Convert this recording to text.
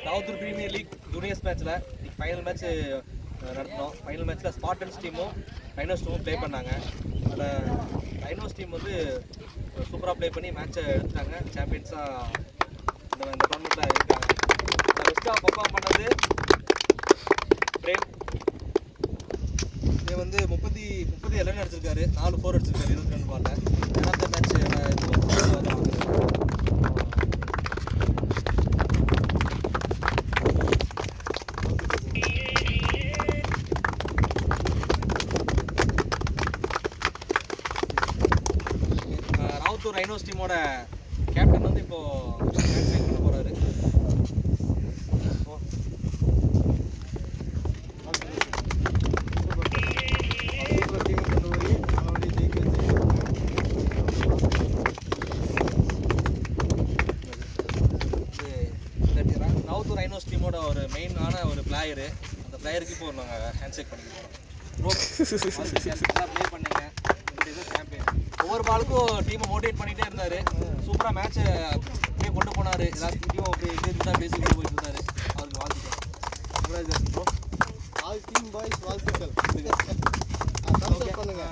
ராவுத்தூர் premier league juniors மேட்ச்சில் final match நடத்தினோம். Final மேட்ச்சில் ஸ்பார்டன்ஸ் டீமும் ரைனோஸ் டீமும் ப்ளே பண்ணாங்க. அதில் ரைனோஸ் டீம் வந்து சூப்பராக ப்ளே பண்ணி மேட்சை எடுத்துட்டாங்க. சாம்பியன்ஸாக இந்த டோர்னமெண்ட்டில் இருக்காங்க. பெஸ்ட்டாக பர்ஃபார்ம் பண்ணது பிரேம். இது வந்து 30 11 அடிச்சிருக்காரு, 4 4 அடிச்சிருக்காரு 22 பாலில். அந்த மேட்ச் ராவுத்தூர் ரைனோஸ் டீமோட கேப்டன் வந்து இப்போ ஹேண்ட்ஷேக் பண்ண போறாரு. ராவுத்தூர் ரைனோஸ் டீமோட ஒரு மெயினான ஒரு பிளேயரு, அந்த பிளேயருக்கு இப்போ நாங்கள் ஹேண்ட்ஷேக் பண்ணிக்கிறோம். ப்ளே பண்ணுங்க, சாம்பியன். ஒவ்வொரு பாலுக்கும் டீமை மோட்டிவேட் பண்ணிகிட்டே இருந்தார். சூப்பராக மேட்சை அப்படியே கொண்டு போனார். எல்லாத்தையும் அப்படியே தான் பேசிக்கிட்டு போயிட்டு இருந்தார். அவருக்கு வாழ்த்துக்கள். ஆல் டீம் பாய்ஸ் வாழ்த்துக்கள். பண்ணுங்க.